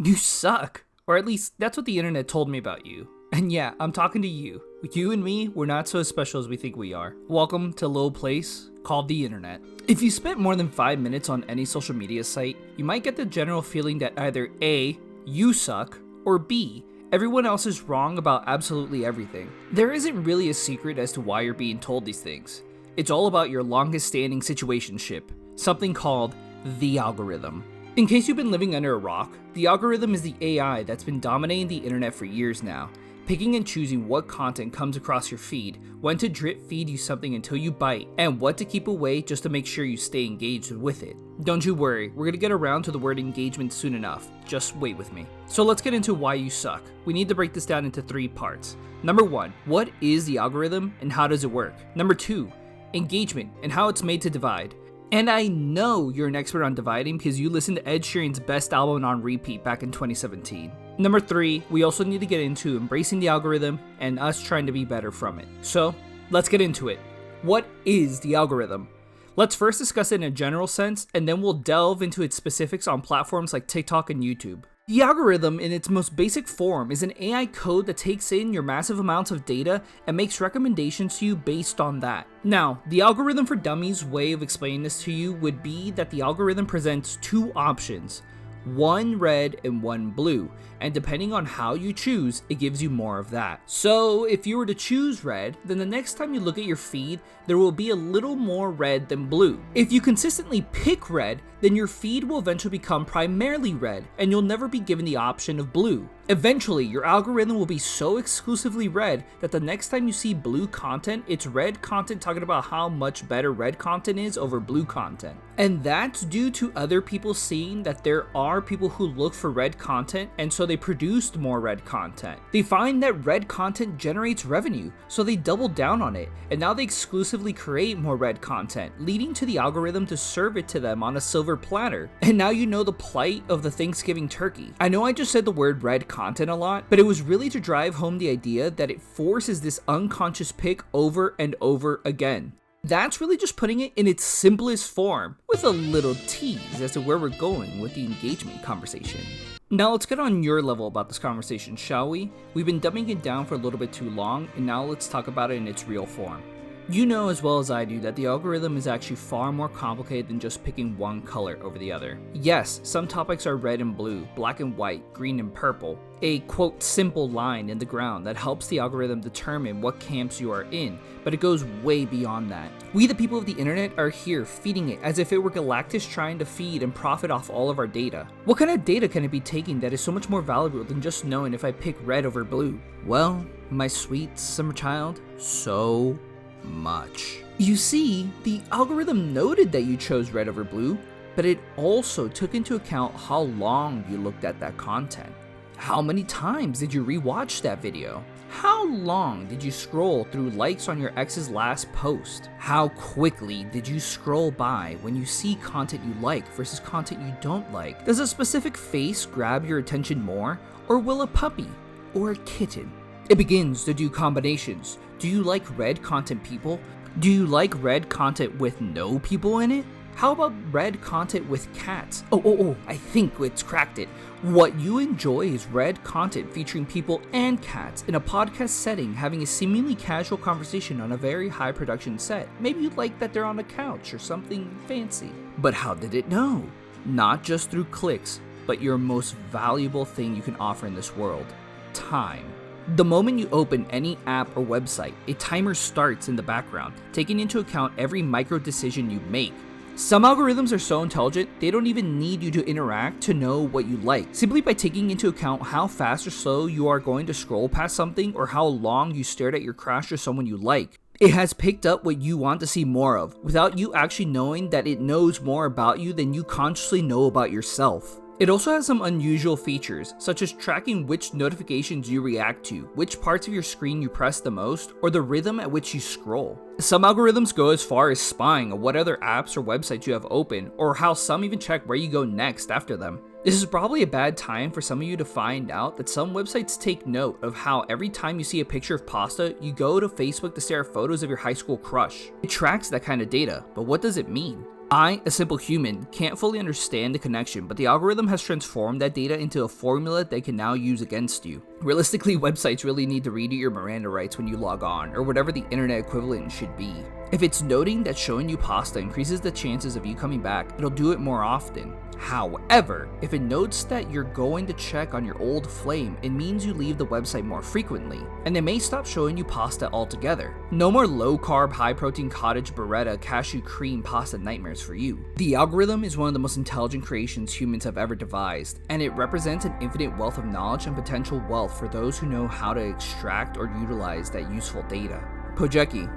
You suck. Or at least that's what the internet told me about you. And yeah, I'm talking to you. You and me, we're not so special as we think we are. Welcome to a little place called the internet. If you spent more than 5 minutes on any social media site, you might get the general feeling that either A, you suck, or B, everyone else is wrong about absolutely everything. There isn't really a secret as to why you're being told these things. It's all about your longest standing situationship, something called the algorithm. In case you've been living under a rock, the algorithm is the AI that's been dominating the internet for years now, picking and choosing what content comes across your feed, when to drip feed you something until you bite, and what to keep away just to make sure you stay engaged with it. Don't you worry, we're gonna get around to the word engagement soon enough, just wait with me. So let's get into why you suck. We need to break this down into 3 parts. Number 1, what is the algorithm and how does it work? Number 2, engagement and how it's made to divide. And I know you're an expert on dividing because you listened to Ed Sheeran's best album on repeat back in 2017. Number 3, we also need to get into embracing the algorithm and us trying to be better from it. So, let's get into it. What is the algorithm? Let's first discuss it in a general sense, and then we'll delve into its specifics on platforms like TikTok and YouTube. The algorithm, in its most basic form, is an AI code that takes in your massive amounts of data and makes recommendations to you based on that. Now, the algorithm for dummies way of explaining this to you would be that the algorithm presents 2 options, one red and one blue, and depending on how you choose, it gives you more of that. So if you were to choose red, then the next time you look at your feed, there will be a little more red than blue. If you consistently pick red, then your feed will eventually become primarily red, and you'll never be given the option of blue. Eventually, your algorithm will be so exclusively red that the next time you see blue content, it's red content talking about how much better red content is over blue content. And that's due to other people seeing that there are people who look for red content, and so they produced more red content. They find that red content generates revenue, so they double down on it, and now they exclusively create more red content, leading to the algorithm to serve it to them on a silver platter. And now you know the plight of the Thanksgiving turkey. I know I just said the word red content a lot, but it was really to drive home the idea that it forces this unconscious pick over and over again. That's really just putting it in its simplest form, with a little tease as to where we're going with the engagement conversation. Now let's get on your level about this conversation, shall we? We've been dumbing it down for a little bit too long, and now let's talk about it in its real form. You know as well as I do that the algorithm is actually far more complicated than just picking one color over the other. Yes, some topics are red and blue, black and white, green and purple, a quote simple line in the ground that helps the algorithm determine what camps you are in, but it goes way beyond that. We the people of the internet are here feeding it as if it were Galactus trying to feed and profit off all of our data. What kind of data can it be taking that is so much more valuable than just knowing if I pick red over blue? Well, my sweet summer child, so much. You see, the algorithm noted that you chose red over blue, but it also took into account how long you looked at that content. How many times did you rewatch that video? How long did you scroll through likes on your ex's last post? How quickly did you scroll by when you see content you like versus content you don't like? Does a specific face grab your attention more, or will a puppy or a kitten? It begins to do combinations. Do you like red content people? Do you like red content with no people in it? How about red content with cats? Oh, I think it's cracked it. What you enjoy is red content featuring people and cats in a podcast setting having a seemingly casual conversation on a very high production set. Maybe you like that they're on a couch or something fancy. But how did it know? Not just through clicks, but your most valuable thing you can offer in this world, time. The moment you open any app or website, a timer starts in the background, taking into account every micro decision you make. Some algorithms are so intelligent, they don't even need you to interact to know what you like. Simply by taking into account how fast or slow you are going to scroll past something or how long you stared at your crush or someone you like. It has picked up what you want to see more of, without you actually knowing that it knows more about you than you consciously know about yourself. It also has some unusual features, such as tracking which notifications you react to, which parts of your screen you press the most, or the rhythm at which you scroll. Some algorithms go as far as spying on what other apps or websites you have open, or how some even check where you go next after them. This is probably a bad time for some of you to find out that some websites take note of how every time you see a picture of pasta, you go to Facebook to stare at photos of your high school crush. It tracks that kind of data, but what does it mean? I, a simple human, can't fully understand the connection, but the algorithm has transformed that data into a formula they can now use against you. Realistically, websites really need to read you your Miranda rights when you log on, or whatever the internet equivalent should be. If it's noting that showing you pasta increases the chances of you coming back, it'll do it more often. However, if it notes that you're going to check on your old flame, it means you leave the website more frequently, and they may stop showing you pasta altogether. No more low-carb, high-protein cottage burrata cashew cream pasta nightmares for you. The algorithm is one of the most intelligent creations humans have ever devised, and it represents an infinite wealth of knowledge and potential wealth for those who know how to extract or utilize that useful data. Pojeki,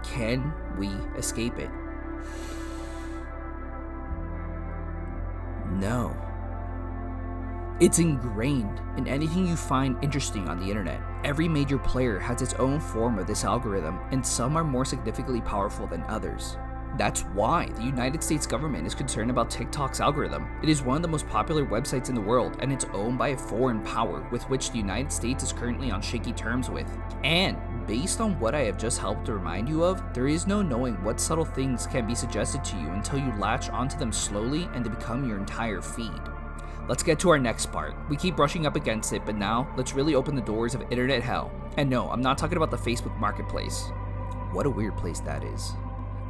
can we escape it? No. It's ingrained in anything you find interesting on the internet. Every major player has its own form of this algorithm, and some are more significantly powerful than others. That's why the United States government is concerned about TikTok's algorithm. It is one of the most popular websites in the world, and it's owned by a foreign power with which the United States is currently on shaky terms with. And based on what I have just helped to remind you of, there is no knowing what subtle things can be suggested to you until you latch onto them slowly and they become your entire feed. Let's get to our next part. We keep brushing up against it, but now let's really open the doors of internet hell. And no, I'm not talking about the Facebook marketplace. What a weird place that is.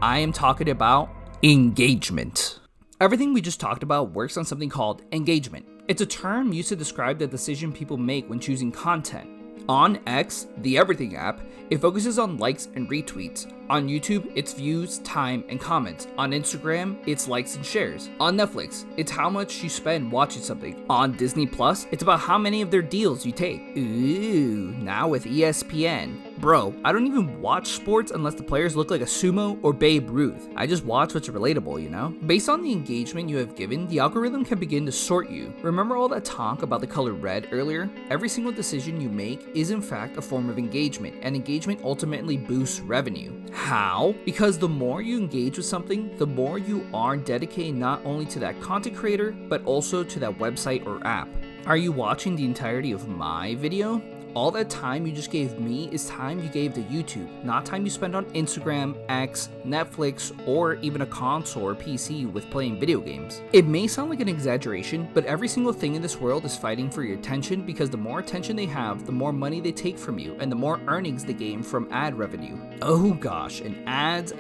I am talking about engagement. Everything we just talked about works on something called engagement. It's a term used to describe the decision people make when choosing content. On X, the Everything app, it focuses on likes and retweets. On YouTube, it's views, time, and comments. On Instagram, it's likes and shares. On Netflix, it's how much you spend watching something. On Disney Plus, it's about how many of their deals you take. Ooh, now with ESPN. Bro, I don't even watch sports unless the players look like a sumo or Babe Ruth. I just watch what's relatable, you know? Based on the engagement you have given, the algorithm can begin to sort you. Remember all that talk about the color red earlier? Every single decision you make is in fact a form of engagement, and engagement ultimately boosts revenue. How? Because the more you engage with something, the more you are dedicated not only to that content creator, but also to that website or app. Are you watching the entirety of my video? All that time you just gave me is time you gave to YouTube, not time you spend on Instagram, X, Netflix, or even a console or PC with playing video games. It may sound like an exaggeration, but every single thing in this world is fighting for your attention, because the more attention they have, the more money they take from you, and the more earnings they gain from ad revenue. Oh gosh, and ads.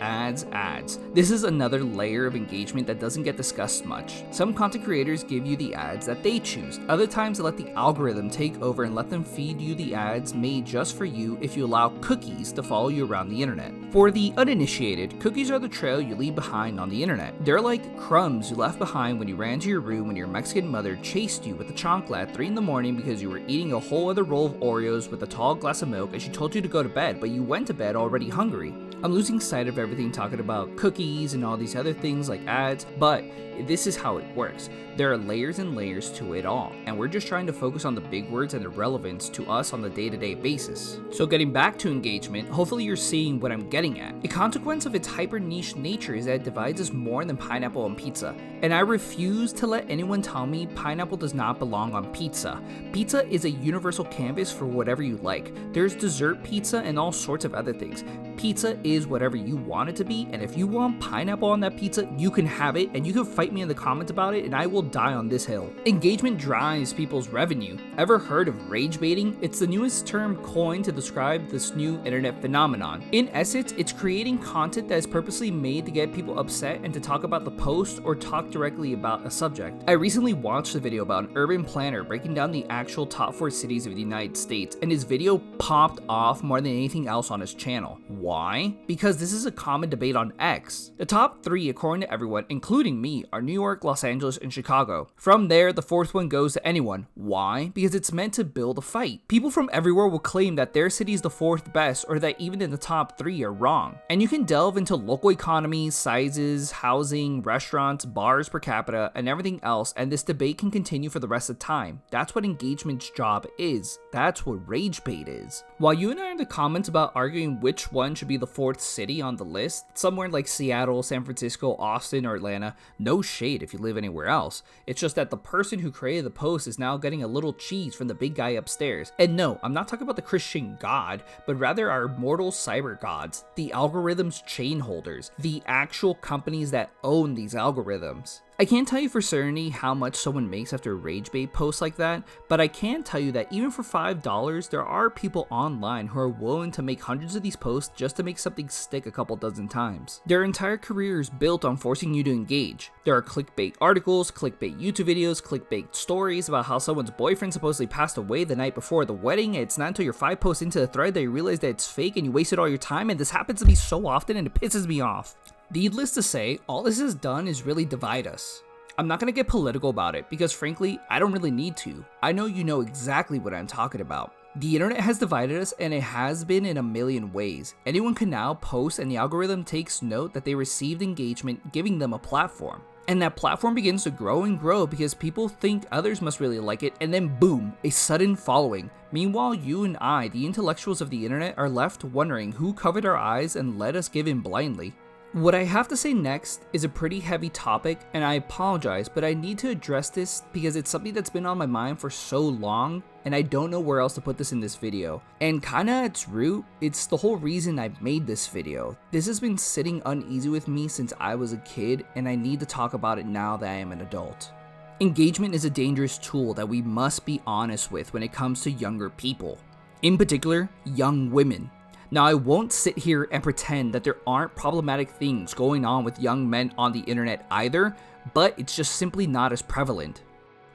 This is another layer of engagement that doesn't get discussed much. Some content creators give you the ads that they choose. Other times they let the algorithm take over and let them feed you the ads made just for you if you allow cookies to follow you around the internet. For the uninitiated, cookies are the trail you leave behind on the internet. They're like crumbs you left behind when you ran to your room when your Mexican mother chased you with a chancla at 3 in the morning because you were eating a whole other roll of Oreos with a tall glass of milk and she told you to go to bed, but you went to bed already hungry. I'm losing sight of everything talking about cookies and all these other things like ads, but this is how it works. There are layers and layers to it all, and we're just trying to focus on the big words and the relevance to us on the day-to-day basis. So getting back to engagement, hopefully you're seeing what I'm getting at. A consequence of its hyper niche nature is that it divides us more than pineapple on pizza, and I refuse to let anyone tell me pineapple does not belong on pizza. Pizza is a universal canvas for whatever you like. There's dessert pizza and all sorts of other things. Pizza is whatever you want it to be, and if you want pineapple on that pizza, you can have it, and you can fight me in the comments about it, and I will die on this hill. Engagement drives people's revenue. Ever heard of rage baiting? It's the newest term coined to describe this new internet phenomenon. In essence, it's creating content that is purposely made to get people upset and to talk about the post or talk directly about a subject. I recently watched a video about an urban planner breaking down the actual top 4 cities of the United States, and his video popped off more than anything else on his channel. Why? Because this is a common debate on X. The top 3, according to everyone, including me, are New York, Los Angeles, and Chicago. From there, the 4th one goes to anyone. Why? Because it's meant to build a fight. People from everywhere will claim that their city is the 4th best, or that even in the top 3 are wrong. And you can delve into local economies, sizes, housing, restaurants, bars per capita, and everything else, and this debate can continue for the rest of time. That's what engagement's job is. That's what rage bait is. While you and I are in the comments about arguing which one should be the 4th city on the list, somewhere like Seattle, San Francisco, Austin, or Atlanta. No shade if you live anywhere else. It's just that the person who created the post is now getting a little cheese from the big guy upstairs. And no, I'm not talking about the Christian God, but rather our mortal cyber gods, the algorithms chain holders, the actual companies that own these algorithms. I can't tell you for certainty how much someone makes after a rage bait post like that, but I can tell you that even for $5, there are people online who are willing to make hundreds of these posts just to make something stick a couple dozen times. Their entire career is built on forcing you to engage. There are clickbait articles, clickbait YouTube videos, clickbait stories about how someone's boyfriend supposedly passed away the night before the wedding, and it's not until you're 5 posts into the thread that you realize that it's fake and you wasted all your time, and this happens to me so often and it pisses me off. Needless to say, all this has done is really divide us. I'm not going to get political about it because frankly, I don't really need to. I know you know exactly what I'm talking about. The internet has divided us and it has been in a million ways. Anyone can now post and the algorithm takes note that they received engagement, giving them a platform. And that platform begins to grow and grow because people think others must really like it, and then boom, a sudden following. Meanwhile, you and I, the intellectuals of the internet, are left wondering who covered our eyes and let us give in blindly. What I have to say next is a pretty heavy topic, and I apologize, but I need to address this because it's something that's been on my mind for so long, and I don't know where else to put this in this video. And kinda at its root, it's the whole reason I made this video. This has been sitting uneasy with me since I was a kid, and I need to talk about it now that I am an adult. Engagement is a dangerous tool that we must be honest with when it comes to younger people. In particular, young women. Now, I won't sit here and pretend that there aren't problematic things going on with young men on the internet either, but it's just simply not as prevalent.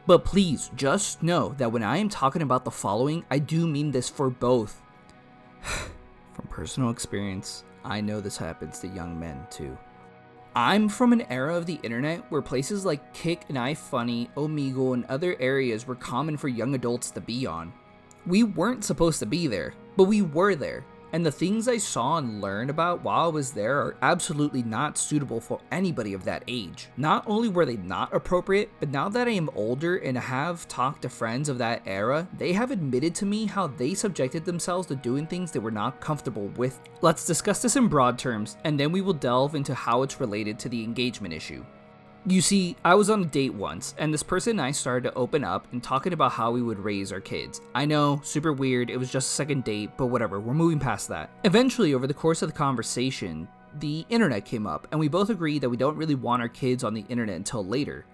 But please, just know that when I am talking about the following, I do mean this for both. From personal experience, I know this happens to young men too. I'm from an era of the internet where places like Kik and iFunny, Omegle, and other areas were common for young adults to be on. We weren't supposed to be there, but we were there. And the things I saw and learned about while I was there are absolutely not suitable for anybody of that age. Not only were they not appropriate, but now that I am older and have talked to friends of that era, they have admitted to me how they subjected themselves to doing things they were not comfortable with. Let's discuss this in broad terms, and then we will delve into how it's related to the engagement issue. You see, I was on a date once, and this person and I started to open up and talking about how we would raise our kids. I know, super weird, it was just a second date, but whatever, we're moving past that. Eventually, over the course of the conversation, the internet came up, and we both agreed that we don't really want our kids on the internet until later.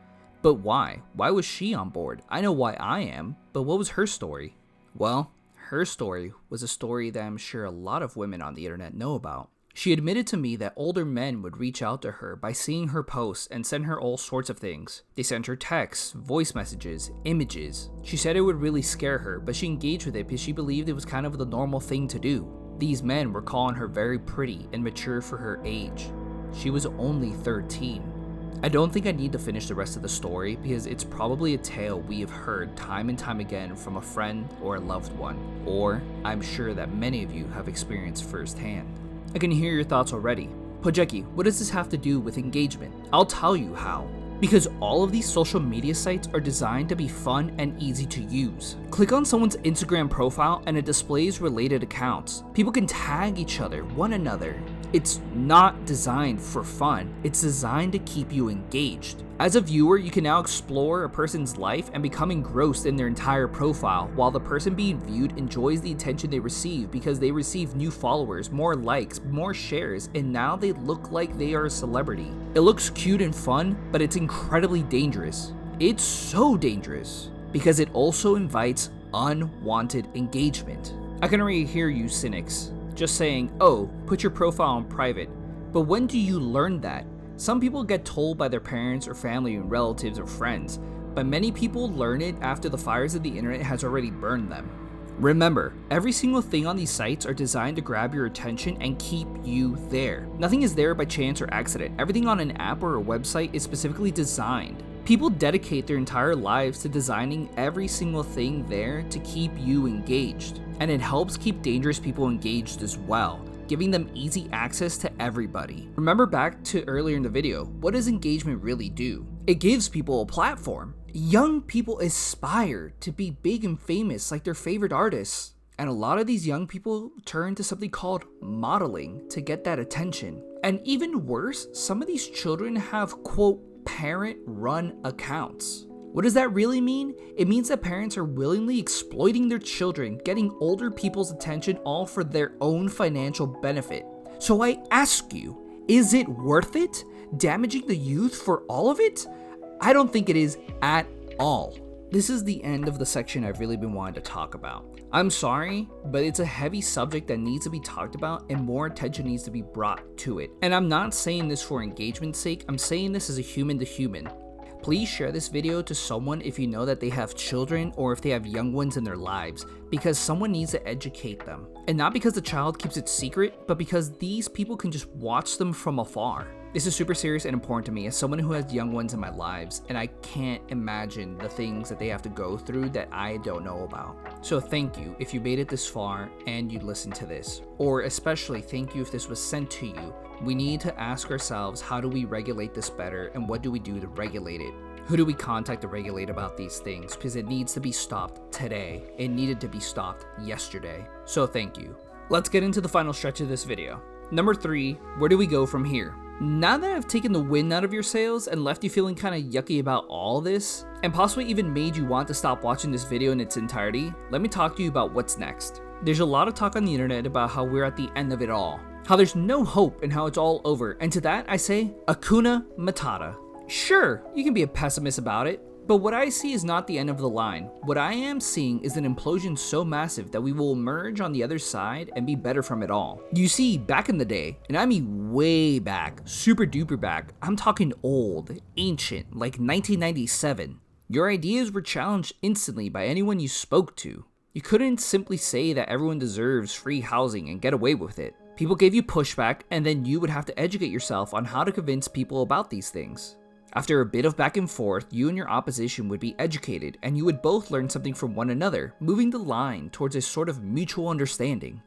But why? Why was she on board? I know why I am, but what was her story? Well, her story was a story that I'm sure a lot of women on the internet know about. She admitted to me that older men would reach out to her by seeing her posts and send her all sorts of things. They sent her texts, voice messages, images. She said it would really scare her, but she engaged with it because she believed it was kind of the normal thing to do. These men were calling her very pretty and mature for her age. She was only 13. I don't think I need to finish the rest of the story because it's probably a tale we have heard time and time again from a friend or a loved one, or I'm sure that many of you have experienced firsthand. I can hear your thoughts already. Pojeki, what does this have to do with engagement? I'll tell you how. Because all of these social media sites are designed to be fun and easy to use. Click on someone's Instagram profile and it displays related accounts. People can tag each other, one another. It's not designed for fun. It's designed to keep you engaged. As a viewer, you can now explore a person's life and become engrossed in their entire profile, while the person being viewed enjoys the attention they receive because they receive new followers, more likes, more shares, and now they look like they are a celebrity. It looks cute and fun, but it's incredibly dangerous. It's so dangerous because it also invites unwanted engagement. I can already hear you cynics just saying, oh, put your profile on private. But when do you learn that? Some people get told by their parents or family and relatives or friends, but many people learn it after the fires of the internet has already burned them. Remember, every single thing on these sites are designed to grab your attention and keep you there. Nothing is there by chance or accident. Everything on an app or a website is specifically designed. People dedicate their entire lives to designing every single thing there to keep you engaged. And it helps keep dangerous people engaged as well, giving them easy access to everybody. Remember back to earlier in the video, what does engagement really do? It gives people a platform. Young people aspire to be big and famous like their favorite artists. And a lot of these young people turn to something called modeling to get that attention. And even worse, some of these children have, quote, parent-run accounts. What does that really mean? It means that parents are willingly exploiting their children, getting older people's attention all for their own financial benefit. So I ask you, is it worth it? Damaging the youth for all of it? I don't think it is at all. This is the end of the section I've really been wanting to talk about. I'm sorry, but it's a heavy subject that needs to be talked about and more attention needs to be brought to it. And I'm not saying this for engagement's sake, I'm saying this as a human to human. Please share this video to someone if you know that they have children or if they have young ones in their lives, because someone needs to educate them. And not because the child keeps it secret, but because these people can just watch them from afar. This is super serious and important to me as someone who has young ones in my lives, and I can't imagine the things that they have to go through that I don't know about. So thank you if you made it this far and you listened to this, or especially thank you if this was sent to you. We need to ask ourselves, how do we regulate this better and what do we do to regulate it? Who do we contact to regulate about these things? Because it needs to be stopped today. It needed to be stopped yesterday. So thank you. Let's get into the final stretch of this video. Number 3, where do we go from here? Now that I've taken the wind out of your sails and left you feeling kind of yucky about all this, and possibly even made you want to stop watching this video in its entirety, let me talk to you about what's next. There's a lot of talk on the internet about how we're at the end of it all, how there's no hope and how it's all over, and to that I say, Hakuna Matata. Sure, you can be a pessimist about it, but what I see is not the end of the line. What I am seeing is an implosion so massive that we will emerge on the other side and be better from it all. You see, back in the day, and I mean way back, super duper back, I'm talking old, ancient, like 1997, your ideas were challenged instantly by anyone you spoke to. You couldn't simply say that everyone deserves free housing and get away with it. People gave you pushback, and then you would have to educate yourself on how to convince people about these things. After a bit of back and forth, you and your opposition would be educated, and you would both learn something from one another, moving the line towards a sort of mutual understanding.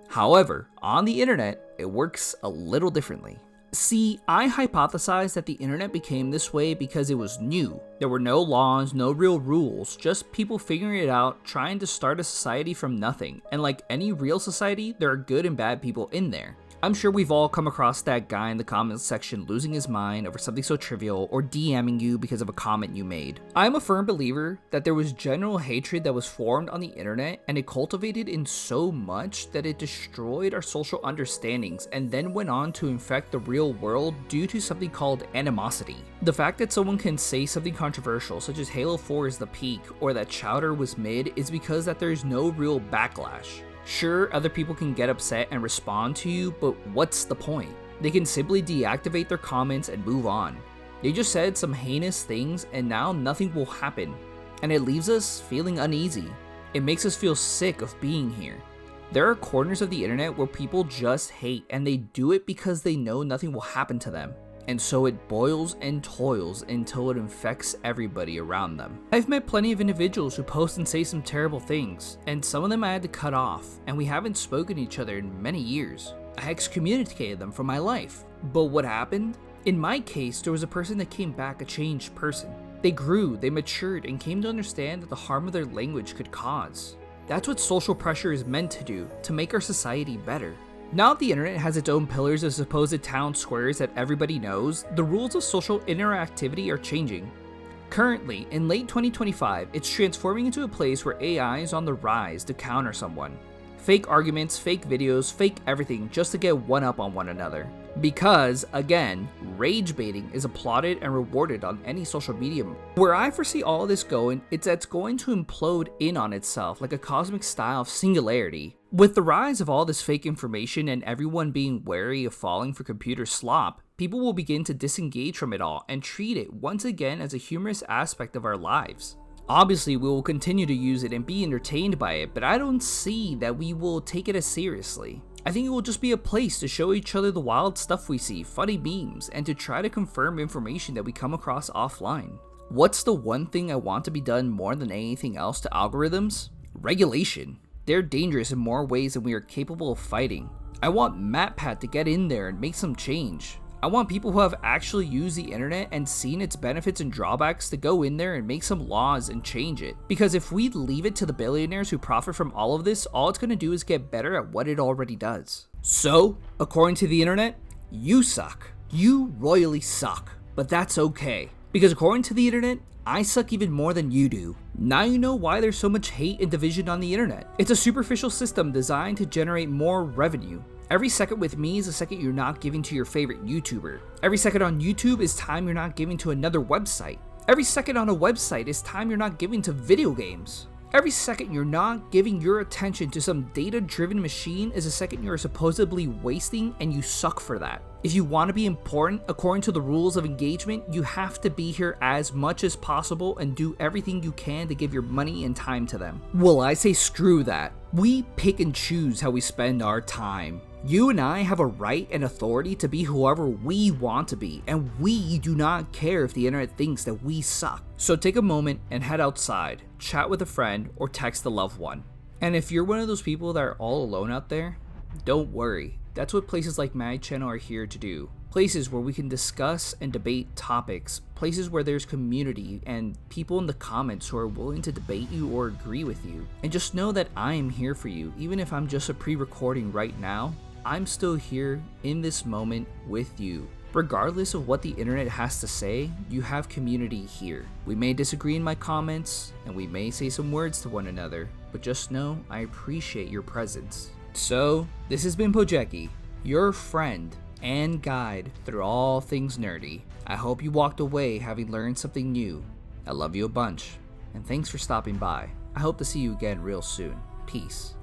However, on the internet, it works a little differently. See, I hypothesized that the internet became this way because it was new. There were no laws, no real rules, just people figuring it out, trying to start a society from nothing. And like any real society, there are good and bad people in there. I'm sure we've all come across that guy in the comments section losing his mind over something so trivial or DMing you because of a comment you made. I'm a firm believer that there was general hatred that was formed on the internet and it cultivated in so much that it destroyed our social understandings and then went on to infect the real world due to something called animosity. The fact that someone can say something controversial such as Halo 4 is the peak or that Chowder was mid is because that there's no real backlash. Sure, other people can get upset and respond to you, but what's the point? They can simply deactivate their comments and move on. They just said some heinous things and now nothing will happen. And it leaves us feeling uneasy. It makes us feel sick of being here. There are corners of the internet where people just hate and they do it because they know nothing will happen to them. And so it boils and toils until it infects everybody around them. I've met plenty of individuals who post and say some terrible things, and some of them I had to cut off, and we haven't spoken to each other in many years. I excommunicated them from my life. But what happened? In my case, there was a person that came back a changed person. They grew, they matured, and came to understand that the harm of their language could cause. That's what social pressure is meant to do, to make our society better. Now that the internet has its own pillars of supposed town squares that everybody knows, the rules of social interactivity are changing. Currently, in late 2025, it's transforming into a place where AI is on the rise to counter someone. Fake arguments, fake videos, fake everything just to get one up on one another. Because, again, rage baiting is applauded and rewarded on any social medium. Where I foresee all of this going, it's that it's going to implode in on itself like a cosmic style of singularity. With the rise of all this fake information and everyone being wary of falling for computer slop, people will begin to disengage from it all and treat it once again as a humorous aspect of our lives. Obviously, we will continue to use it and be entertained by it, but I don't see that we will take it as seriously. I think it will just be a place to show each other the wild stuff we see, funny memes, and to try to confirm information that we come across offline. What's the one thing I want to be done more than anything else to algorithms? Regulation. They're dangerous in more ways than we are capable of fighting. I want MatPat to get in there and make some change. I want people who have actually used the internet and seen its benefits and drawbacks to go in there and make some laws and change it. Because if we leave it to the billionaires who profit from all of this, all it's going to do is get better at what it already does. So, according to the internet, you suck. You royally suck. But that's okay. Because according to the internet, I suck even more than you do. Now you know why there's so much hate and division on the internet. It's a superficial system designed to generate more revenue. Every second with me is a second you're not giving to your favorite YouTuber. Every second on YouTube is time you're not giving to another website. Every second on a website is time you're not giving to video games. Every second you're not giving your attention to some data-driven machine is a second you're supposedly wasting, and you suck for that. If you want to be important, according to the rules of engagement, you have to be here as much as possible and do everything you can to give your money and time to them. Well, I say screw that. We pick and choose how we spend our time. You and I have a right and authority to be whoever we want to be, and we do not care if the internet thinks that we suck. So take a moment and head outside, chat with a friend, or text a loved one. And if you're one of those people that are all alone out there, don't worry. That's what places like my channel are here to do. Places where we can discuss and debate topics, places where there's community and people in the comments who are willing to debate you or agree with you. And just know that I am here for you, even if I'm just a pre-recording right now. I'm still here in this moment with you. Regardless of what the internet has to say, you have community here. We may disagree in my comments, and we may say some words to one another, but just know I appreciate your presence. So, this has been Pojeki, your friend and guide through all things nerdy. I hope you walked away having learned something new. I love you a bunch, and thanks for stopping by. I hope to see you again real soon. Peace.